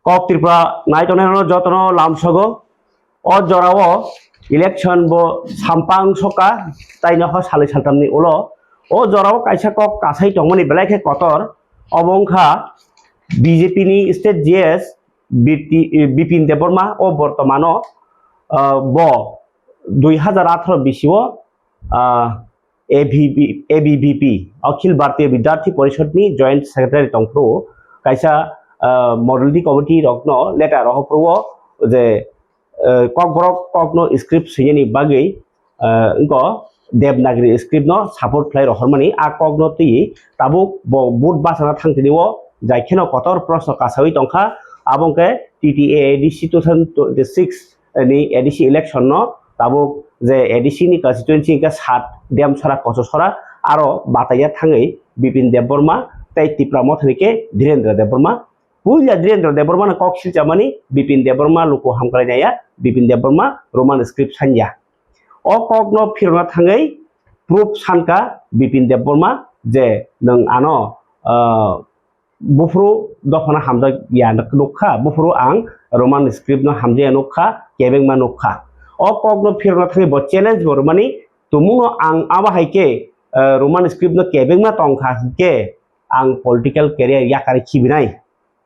kok Tripura naitone jotono lamsogo o jorao election bo sampang soka taino ho sali saltamni ulo o jorao kaisa kok kasai tongmani belai kotor obongkha BJP ni state GS Bipin Deborma o Bortomano bo 2018 bisio ABVP Akhil Bharatiya Vidyarthi Parishad ni Joint Secretary tongpro kaisa Modality Committee rokno letter rohpro je kokno script sini bagai ko Devanagari script no support play rohormani a kokno ti tabuk bo bud basana thangtiniwo jaikeno kotor proshno kasawi tongkha abongke TTA ADC 2026 ni ADC election no tabuk je ADC ni constituency ke 7 dem sora koso sora aro bataya thangai Bipin Deborma tai Tripura mothnike Dhirendra Deborma puila Dhirendra Deborma na kok silchamani Bipin Deborma luko hamkrainaya Bipin Deborma Roman script sanja o kokno phirna thangai proof sanka Bipin Deborma je nang ano bufru dofana hamja ya nokha bufru ang Roman script no hamja nokha kebengma nokha o kokno phirna thangai bo challenge bormani tumuno ang aba haike Roman script no kebengma tongkha ke ang political career yakari khibinai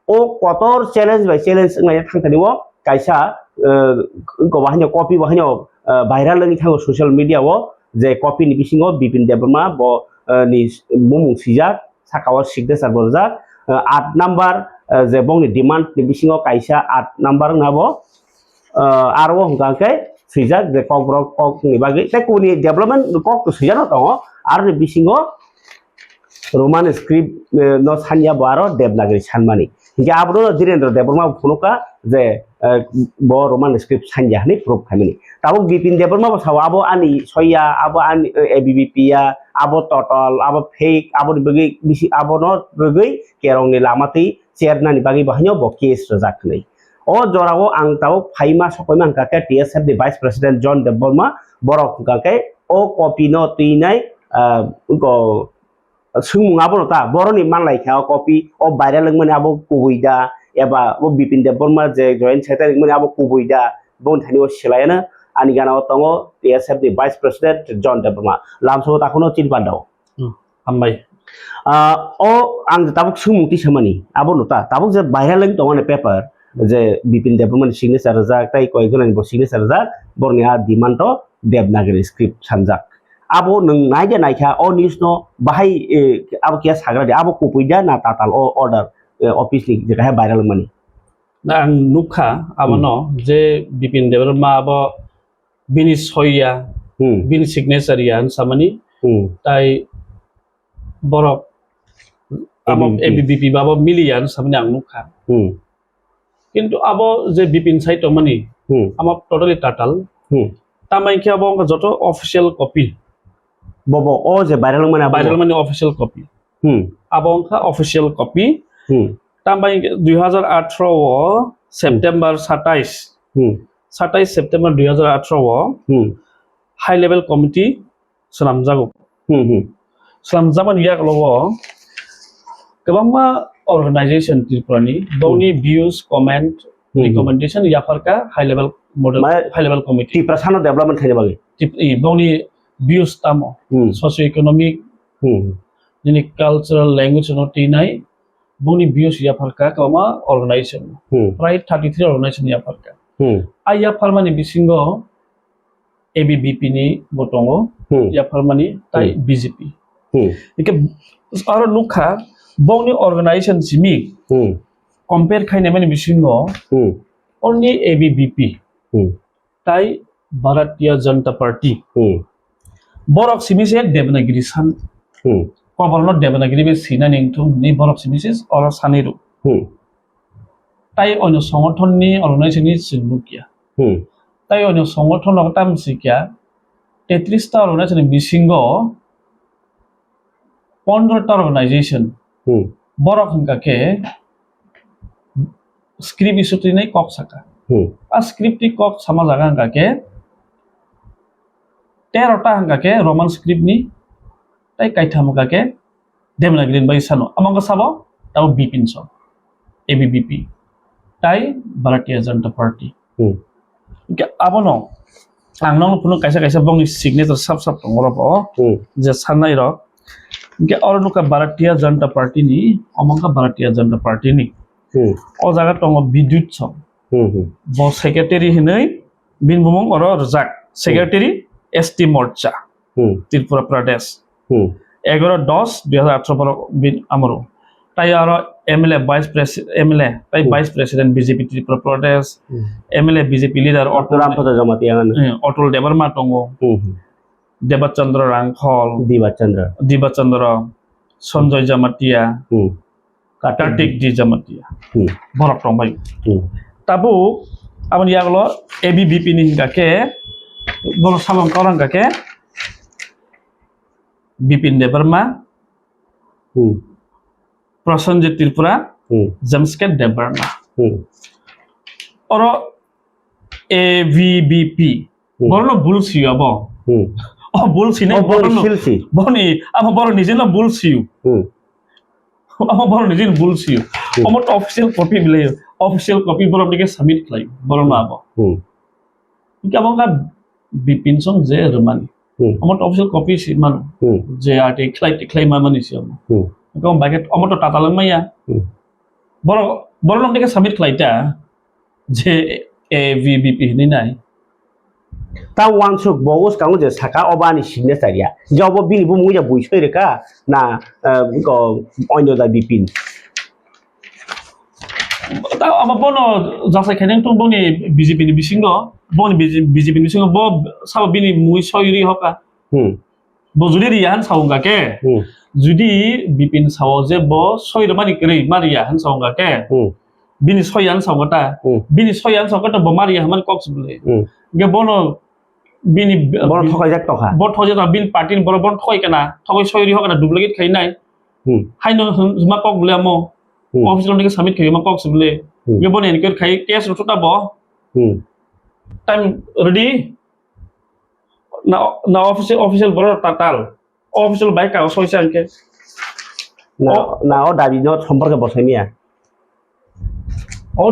o kotor challenge by challenge ngai thangtaniwo kaisa ko bahanya copy bahanya viral lagi thango social media wo je copy ni bisingo Bipin Deborma bo ni mumung sijak sakawa signature borjak 8 number je bongni demand ni bisingo kaisa 8 number ngabo arwo hungkake sijak je kok ni bagi te kuni development kok to sijano tongo ar ni bisingo Roman script no sanya baro Devanagari sanmani hingga abro Dhirendra Deborma phunuka je bo Roman script sanya ni proof khamini tabuk Bipin Deborma bo sawa abo ani soya abo ani ABVP ya abo total abo fake abo bagi bisi abo no bagi kerong ni lamati chairna ni bagi bahanyo bo case rojakhnai o jorao ang tau phaima sokoima angkake TSF ni vice president John Deborma borok angkake o copy no tuinai ko sungmung abo ta boroni manlai kha copy o viral mani abo kubuida eba o Bipin Deborma je joint secretary mani abo kubuida bon thani o silayana ani gana tongo TSF ni vice president John Deborma lamso takono chinpandao hambai o ang tabuk sungmung ti samani abo nota tabuk je viral lagi tongo ne paper je Bipin Deborma ni signature jak tai koijon ni bo signature jak borni a demand to Devanagari script sanjak abo nung naija naikha o news no bahai abo kia sagra de abo kupuida na tatal o order office ni je kahe viral mani na ang nukha abono je Bipin Deborma abo bini soya bini signature yan samani tai borok abo ABVP babo million samani ang nukha কিন্তু abo je Bipin site tomani amo totally tatal tamai ki abo joto official copy bobo o je viral mani official copy abongkha official copy tambai 2018 o September 27 September 2018 o high level committee salamjago salamjaman yak lowo kabangma organization Tripurani boni views comment recommendation yafarka high level committee Tripura sano development khane bagi boni views tamo socio economic jini cultural language no tinai boni views yafarka kama organization right 33 organization yafarka aya farmani bisingo ABVP ni botongo yafarmani tai BJP ike aro nukha boni organization simi compare khaine mani bisingo only ABVP tai Bharatiya Janata Party borok simi se Devanagari san kobalno Devanagari be sina ningthum ni borok simi se or saniru tai onyo সংগঠন ni organization ni sinukia tai onyo সংগঠন ok tam sikya 33 ta organization bisingo 15 ta organization borok hangka ke script isuti nai kok saka a script ti kok sama jaga hangka ke 13 ta hangka ke Roman script ni tai kaitham hangka ke Devanagari bai sano amang sabo tau Bipin so ABVP tai Bharatiya Janata Party Hmm. ke abono ang nang puno kaisa bong signature sab tongoro bo Hmm. je sanai ro ke ornuka Bharatiya Janata Party ni amangka Bharatiya Janata Party ni Hmm. o jaga tongo Bidut Chong Hmm. bo secretary hinai bin bumong oro rjak secretary ST Morcha Hmm. Tripura Pradesh Hmm. 11-10-2018 আমারও তাই আরো MLA vice president MLA তাই vice president BJP Tripura Pradesh MLA BJP leader Rampada Jamati yang Atal Debbarma টঙ্গ Debchandra Rangkhal Diva Dibachandra Sanjay Jamatia Kartik D Jamatia বরক টংবাই তাবু আমন ইয়াগলো এবিবিপি নি হিংকাকে বল সালং করংকাকে বিপিন দেববর্মা প্রসেনজিৎ ত্রিপুরা জামস্কেট দেববর্মা অর এভিবিপি বড় বুলসিউ আব ও বুলসি নে বনি আম বড় নিজে না বুলসিউ আম বড় নিজে বুলসিউ আমত অফিশিয়াল কপি বিলে অফিশিয়াল কপি বড় দিকে সাবমিট খাই বড় না আব কি আমকা বিপিন সং যে রমানি আমত অফিশিয়াল কপি সিমান যে আর্টি ক্লাই মামানি সিয়াম কম বাকেট আমত টাটালাং মাইয়া বড় নাম দিকে সাবমিট খাইতা যে ABVP ni nai ta wangsuk bogos kamu je saka obani signature ya jobo bini bu muja buisoi reka na ko onyo da bipin ta ama bono jasa kheneng tung boni BJP ni bisingo boni BJP ni bisingo bo sabo bini mui soiri hoka bo judi riyan saunga ke judi bipin sawo je bo soiro mani krei maria han saunga ke bini soyan saungata bini soyan saungata bo maria haman cox bule ge bono bini bor thokai jak toka bor thoje ta bin party bor bor thoi kana thoi soiri hokana duplicate khai nai haino ma kok bule mo official ni submit khai ma kok bule ge bono en khai case ruta bo time ready na official bor total official bai ka soisa anke na o dabi no সম্পর্কে বসাইমিয়া ও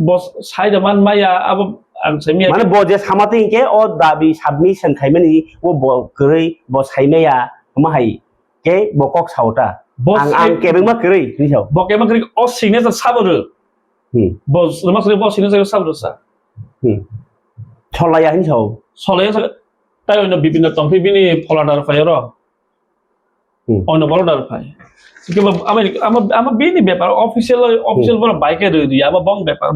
বস side মান মাইয়া আব আং সাইমিয়া মানে বজে সামাতে ইনকে ও দাবি submission খাইমানি ও গরৈ বসাইমিয়া মাহাই ke bokok sauta ang kebeng ma krei ni sao bok kebeng kri o signature saboro bos lemas kri bos signature saboro sa cholaya hin sao solaya sa tai ono bibinna tongpi bini foladar fayro ono bolodar fay কিবা আমার বিনি ব্যাপার official বড় বাইকে ready আমার বং ব্যাপার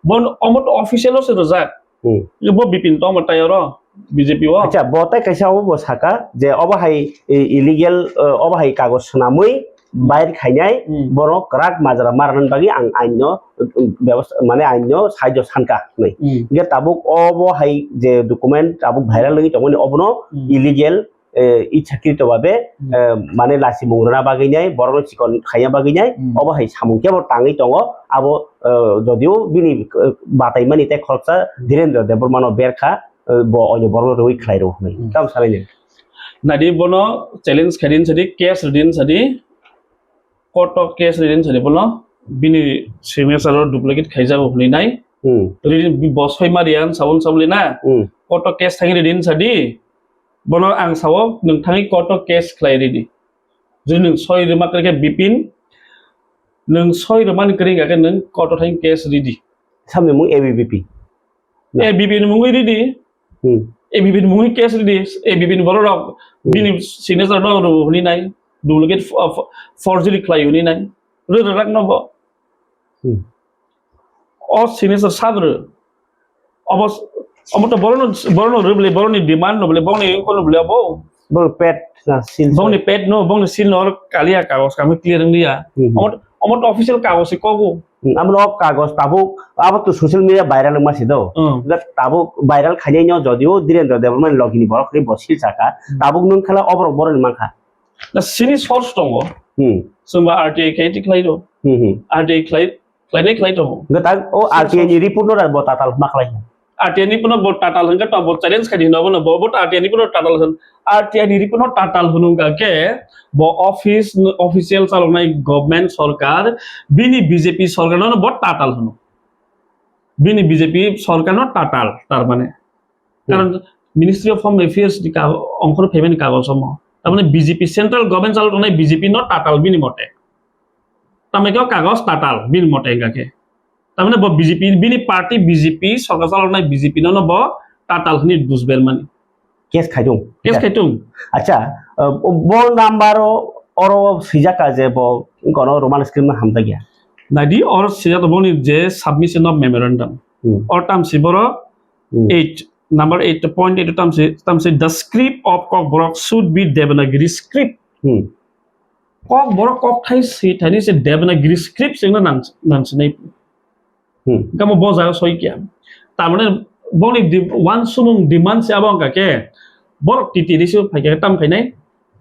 বন অমত অফিসিয়াল সে রজাক ব বিপিন তো আমার তাইর বিজেপি ও আচ্ছা বতাই কাইসা ও বসাকা যে অবহাই ইলিগেল অবহাই কাগজ নামই বাইর খাইনাই বড় করাক মাজরা মারান বাগি আং আইন ব্যবস্থা মানে আইন সাহায্য সানকা নাই যে তাবুক অবহাই যে ডকুমেন্ট তাবুক ভাইরাল লাগি তমনি অবনো ইলিগেল ইচ্ছাকৃতভাবে মানে লাসি মুংরনা বাগিনাই বড় চিকন খাইয়া বাগিনাই অবহাই সামুকে বড় টাঙি দङ আবো যদিও বিনি বাতাইমানি তে খরচা ধীরেন্দ্র দেববর্মানো বেরখা অন্য বড় রই খাইরো নাই কাম সালাইনে নাদি বনো চ্যালেঞ্জ খেদিন সদি কেস রিদিন সদি কোর্ট কেস রিদিন সদি বনো বিনি সিগনেচার ডুপ্লিকেট খাই যাব হনি নাই রিদিন বসই মারিয়ান সাউন সাবলি না কোর্ট কেস থাকি রিদিন সদি বনো আং সাও নोंथांनि কোর্ট কেস খাই রিদি যদি নों সয় রিমা করে বিপিন नों सय रमान करिं गाके नों कोर्ट थां केस रिदि सामने मु एबिबिपि एबिबि नि मुंगै रिदि एबिबि नि मुंगै केस रिदि एबिबि नि बरो बिनि सिगनेचार द हनि नाय डुप्लिकेट फर्जरी क्लाइ हनि नाय रे राक न अ सिगनेचार साब्र अबस अमत बरनो रेबले बरनि डिमान्ड नबले बंनि कोन बले बो बो पेट ना सिल बंनि पेट नो बंनि सिल न कालिया कागज कामि क्लियर निया অমত অফিসিয়াল কাগজ কগো আমরা কাগজ তাবুক আবার তো সোশ্যাল মিডিয়া ভাইরাল মাসি দাও তাবুক ভাইরাল খাইনাই ন যদিও ধীরেন্দ্র দেববর্মা লগিনি বড় করে বসিল চাকা তাবুক নং খেলা অবর বড় মাখা না সিনি সোর্স দङ সোমবা আরটিআই খাইতি খাইরো আরটিআই খাইনাই দङ গতা ও আরটিআই नि रिपोर्ट न बताताल माखলাই आरटीआई नि पुनो बोट टाटाल हंगा तो बोट चैलेंज खादि न बनो बोट आरटीआई नि पुनो टाटाल हन आरटीआई नि पुनो टाटाल हनुगा के बो ऑफिशियल चालनाय गवर्नमेंट सरकार बिनि बीजेपी सरकार न boat टाटाल Hanu bini BJP sorkarno tatal tar mane karon Ministry of Home Affairs di অংশৰ payment কাগজ সমহ তাৰমানে BJP সেন্ট্রাল গভর্নমেন্ট চালত নাই BJP ন টাটাল বিনি মতে তাৰমানে কিয় কাগজ টাটাল বিন মতে গাকে তাৰমানে BJP বিনি পার্টি BJP সরকার চালত নাই BJP ন ব টাটাল নি দুসবেল মানে কেস খাইদুং আচ্ছা বল নাম্বারও অর সিজাকা যে ব কোন রোমান স্ক্রিপ্ট হামতা গিয়া নাইদি অর সিজা তো বনি যে সাবমিশন অফ মেমোরেন্ডাম অর টার্ম সিবর 8 Number 8.8 term say the script of Kokborok should be Devanagari script. Kokborok kok thai si thani se Devanagari script sing na nang snai. Kamu boza soi kya. Tamane boni one sumung demand se abang ka ke. Borok titi disu phai ka tam khai nai.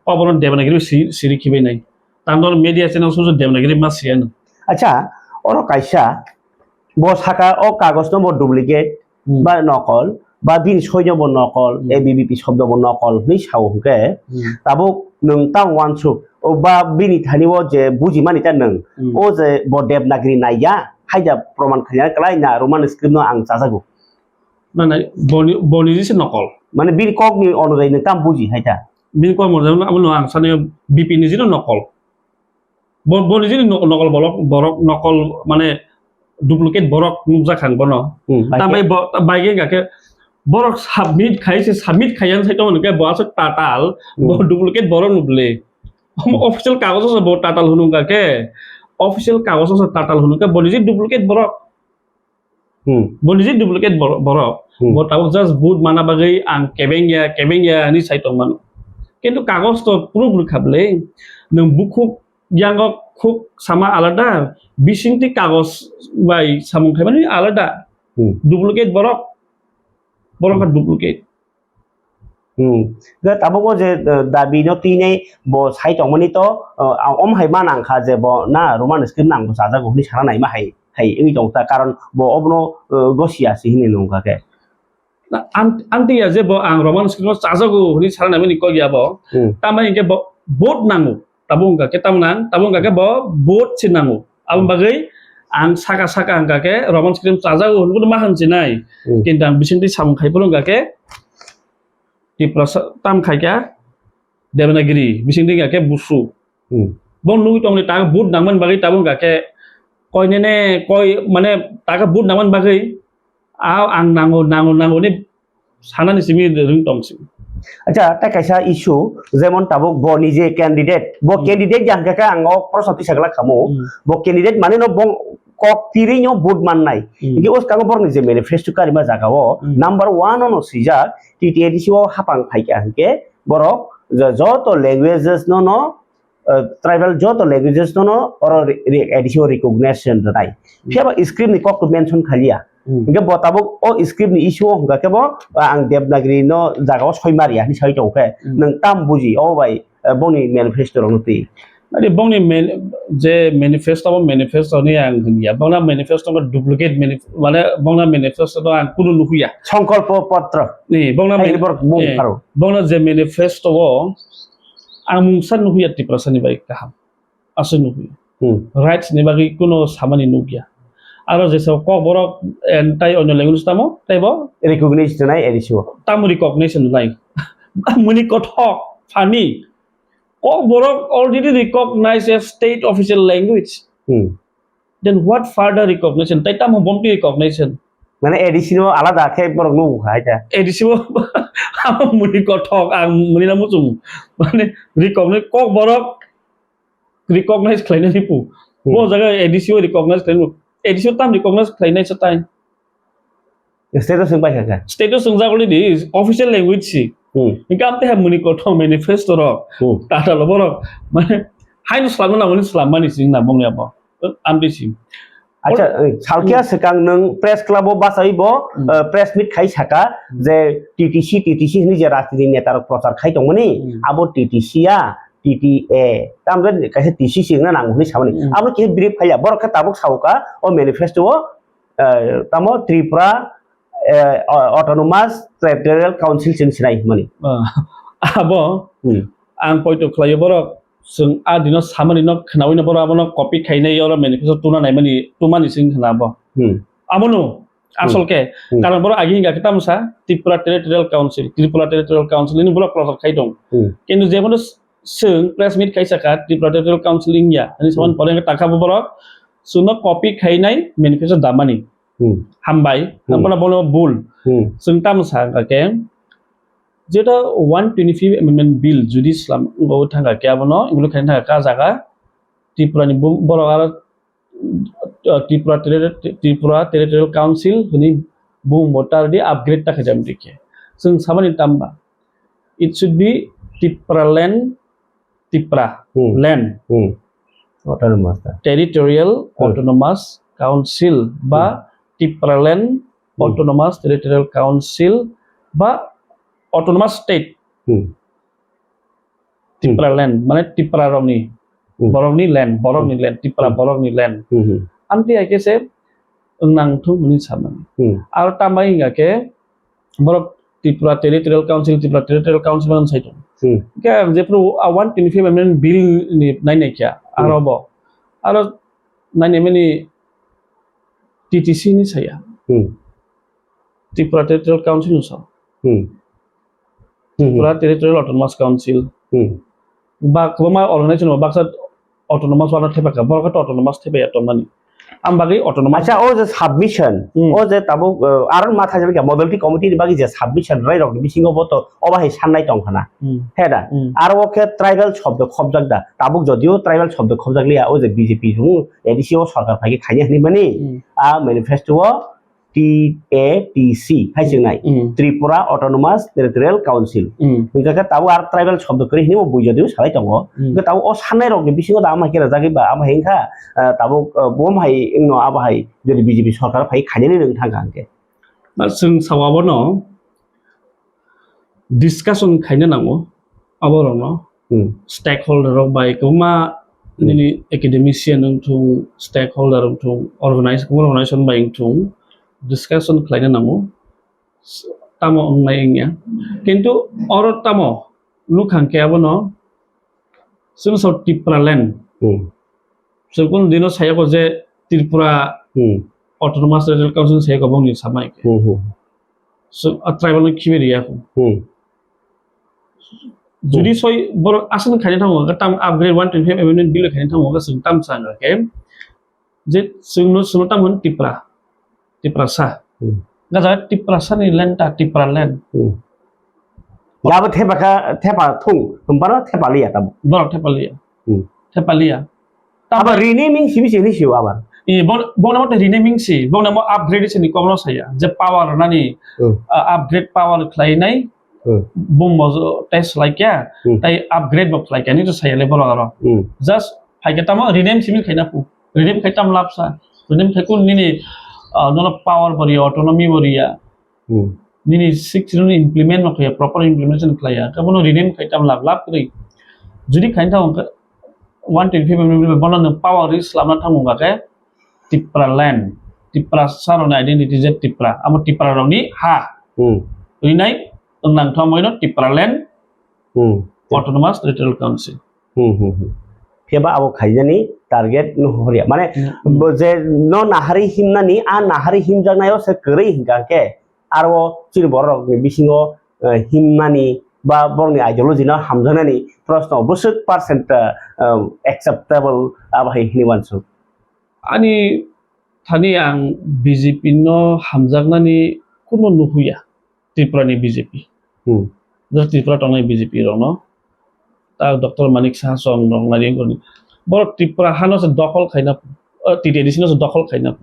Kokborok Devanagari siri khibe nai. Tamdor media channel so Devanagari ma sian. আচ্ছা or কাইসা ব সাকা ও কাগজ নম্বর duplicate বা নকল বা বিন সৈন্য নকল ABBP শব্দ নকল নি সাউকে তাবো নং তাং ওয়ানসু ও বা বিনি থানিও যে বুঝি মানি তা নং ও যে ব দেবনাগরি নাইয়া হাইদা প্রমাণ খাইয়া কলাই না রোমান স্ক্রিপ্ট ন আং চাজাগো না না বনি দিছে নকল মানে বিন কক নি অনুযায়ী নং তাম বুঝি হাইতা বিন কক মনে আমনো আং সানে BP নিজি নকল বনি দিছে নকল বরক নকল মানে ডুপ্লিকেট বরক নুজা খান বন তামাই বাইগে গাকে borok submit khaian sai to ke boas tatal bo duplicate borok nuble official kagos se bo tatal hunung ka ke official kagos se tatal hunung ke boniji duplicate borok boniji duplicate borok bo tabok just boot mana bagai ang kebengya ni sai to man কিন্তু কাগজ তো পুরোপুরি খাবলে নং বুকুক yang khuk sama alada bisingti kagos bai samung khaimani alada duplicate borok ka duplicate ga tabogo je dabi no tine bo sai tongmani to om hai manang kha je bo na roman script nang sa ja go ni sara nai ma hai ei tong ta karon bo obno gosia si hini nongka ke anti ya je bo ang roman script sa ja go ni sara nai ni ko ya bo tamai ke bo bot nangu tabung ka ke bo bot sinangu am bagai ang saka angka ke roman script sa ja go ni ma han sinai কিন্তু বিসিন্তি সাম খাইবলং গাকে ti tam khaika Devanagari bising ding ke busu bong nui tong ni ta bud nangman bagai tabung ke koi nene koi mane ta ka bud nangman bagai aw ang nango ni sana ni simi ring tong sim আচ্ছা তা কাইসা issue যেমন তাবক ব নিজে candidate জাঙ্কা আং প্রসতি সাগলা খামো ব candidate মানে ন বং kok tirinya board man nai iki os kang borni je manifesto karima jagao number 1 ono sija TTADC o hapang phaike anke borok joto languages no tribal joto languages no or additional recognition nai pheba script ni kok to mention khalia inge botabok o script ni issue hunga kebo ang Devanagari no jagao soimaria ni sai tongke nang tam buji o bai boni manifesto rongti Adi bong ni je manifesto ni ang ya bong na manifesto ma duplicate মানে bong na manifesto to ang kuno nuhuya সংকল্প পত্র ni bong na je manifesto wo ang mungsan nuhuya ti prasani bai kaham asu nuhuya rights ni bagi kuno samani nuhuya aro je so kok borok entai onyo language tamo taibo recognition nai edisio tamu recognition nai muni kothok fani Borok already recognized as state official language. Then what further recognition? Taita mo bompi recognition. Mana additional alada ke borok nu haja. Additional muni kothok ang muni na musum. Mane recognize kok borok recognize klaina nipu. Bo jaga additional recognize klaina. Additional tam recognize klaina sa time. Status sing pai ka. Status sing ja already is official language si. Ingkam te muni kothok manifesto ro. Tata lo borok mane hain selama na muni selama ni sing na bong ya bo. Amdi sim. আচ্ছা সালকিয়া সেকাং নং press club বাসাইবো press meet খাই সাকা যে TTC ni যে রাজনীতি নেতার প্রচার খাই দংমনি আবো টিটিসিয়া TTA তামবে কাছে টিসি সিংনা নাংনি সামনি আবো কি ব্রিফ খাইয়া বরকা তাবক সাউকা ও ম্যানিফেস্টো তামো Tripura autonomous territorial council sing sinai mani abo ang poito khlayo borok sing adino samani no khnawi no boro abono copy khainai ora manifesto tuna nai mani tumani sing khna bo amono Asolke karena boro agi hingga kita musa Tripura Territorial Council ini boro proses kai dong. কিন্তু যেমন sung press meet kai saka Tripura Territorial Council ya. Ini saman pada yang taka boro sungno copy kai nai manifesto damani. Hambai, hampana bolo bull. Sung tam musa kake যেটা 125 amendment bill যদি ইসলাম গো থাকা কে আবনো এগুলো খাই থাকা কা জায়গা ত্রিপুরা নি বড় আর ত্রিপুরা টেরিটরিয়াল কাউন্সিল হনি বুম মোটার দি আপগ্রেড টা খাইজাম দিকে जों सामानि ताम्बा it should be Tripura land autonomous territorial autonomous council বা Tripura land autonomous territorial council বা autonomous state Tripura land মানে Tripura rongni borongni land Tripura borongni land anti ake se nang thu muni saman ar tamai ngake borok Tripura Territorial Council ban saito ke jepro 125 amendment bill ni nai nai kya arobo aro nai meni TTC ni saya Tripura Territorial Council nusa Tripura Territorial Autonomous Council ba koma organization ba baksa autonomous wana thepaka borok autonomous thepe atomani ambagi autonomous acha o je submission o je tabo aron matha jabe modality committee bagi je submission rai rok bisingo boto obahi sannai tongkhana heda ar oke tribal shobdo khobjakda tabuk jodio tribal shobdo khobjaklia o je BJP hu edisio sarkar phagi khaini hani mani a manifesto TATC haijinai Tripura Autonomous Territorial Council ingka tabu ar tribal shobdo kori hini mo buijodio salai tongo ingka tabu o sannai rok bisingo da ama kira jagi ba ama hengka tabu bom hai ingno aba hai jodi BJP sarkar phai khaini nang thanga angke जों सावाबनो discussion खाइनो नांगौ आबरनो stakeholder rok bai kuma nini academician tung stakeholder tung organization bai tung discussion खाइनो नांगौ tamo ngai কিন্তু or tamo lukangke abono जों so Tripura land जों कोन दिनो सायाको जे Tripura Autonomous Territorial Council saya gabung ni sama ke. So tribal ni kibir ya aku. Jadi soy bor asan kaya tahu nggak tam upgrade 125 amendment bill kaya tahu nggak sungtam sana ke. Jadi sungno tam pun Tripura sah. Nggak ada Tripura sah ni land ta Tripura land. Ya apa tepa tung, kembara tepa liya tabu. Bor tepa liya. Apa renaming sih abar. Bong nama renaming sih, bong nama upgrade sih ni komno saya. Je power nani upgrade power klay nai, bong mau tes like ya, tapi upgrade mau klay kan itu saya level orang. Just hai kita mau rename sih kaya napu, rename kaya tam lapsa, rename kaya kun ni nono power beri autonomy beri ya, ni six implement mau kaya proper implementation klay ya, kamu rename kaya tam lap kiri. Jadi kaya tahu 125 amendment bono power is lama tamu nggak kayak Tripura land, Tripura sarong identity je Tripura, amo Tripura rong ni ha. Ini naik tentang tamu itu Tripura land, Autonomous Territorial Council. Siapa awak kajian ni target nuhuriya, mana je no nahari himna ni, nahari himjang na yo sekeri hingga ke, arwo ciri borok ni bisingo himna ni, ba borok ni ideologi na hamjang na ni, terus no 100% acceptable abah ini wansu. Ani tadi yang BJP no hamzagna ni kuno nuhuya Tripura ni BJP. Jadi Tripura tong ni BJP no. Ta Dr. Manik Sahasong dong nari yang koni. Bor Tripura hano se dokol kaina. Tidak di sini se dokol kaina.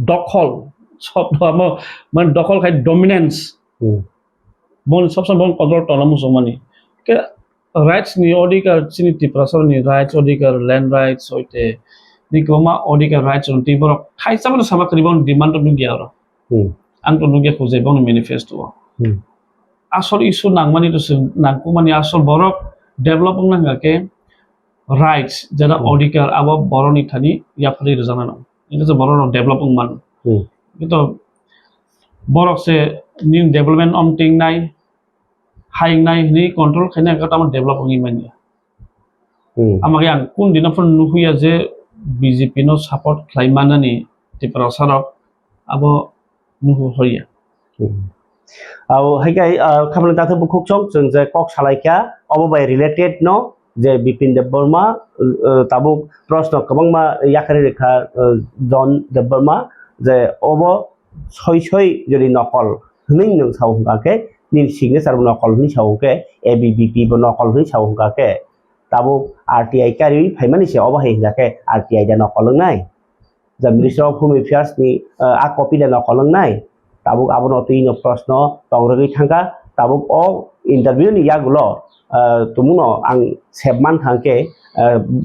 Dokol. Sob doa man dokol kai dominance. Bon sob bon kontrol tonamu somani. Ke rights ni odikar sini Tripura sor ni rights odikar land rights oite. Di koma odikar rights on Tripura. Hai sama keribang demand tu dia ro. Ang tu dia khuze bang manifesto. Asal isu nang mani tu nang kumani asal borok developing nang ke rights jada odikar awa boroni thani ya phali rezana no. Ini se borok developing man. Itu borok se new development on ting nai hai nai ni control khana ka tam developing imani. Amag yang kun dinapun nuhuya je BJP no support klaimanani Tripura sarok abo nuhu hoya Hikai Kamala Tata Bukuk Chong, the Kok Salaika, over by related no, the Bipin the Burma, Tabuk, Prosno, Kamangma, Yakarika, Don the Burma, the over Soy Soy, Yuri Nokol, Ning Saukake, Nin Signes are Nokol Nishauke, ABBP Bonokol Nishauke, Tabuk, RTI carry, Paymanisha over Hindake, RTI the Nokol Nai. The Minister of Home Affairs ni a copy the Nokol Nai. Tabuk abonoti no prosno tawregi thangka tabuk o interview ni yagulo tumuno ang sebman thangke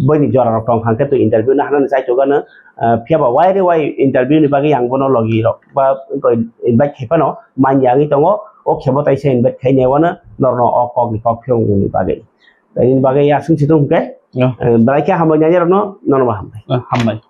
bani jora rok tong thangke to interview na hanan sai chogana phiaba wai interview ni bagi yang bono logi rok ba ko invite khepano man yangi tongo o khebotai se invite khaine wana norno o kok ni kok phong ni bagi ini bagi ya sung situng ke baiknya hamba nyanya no norma hamai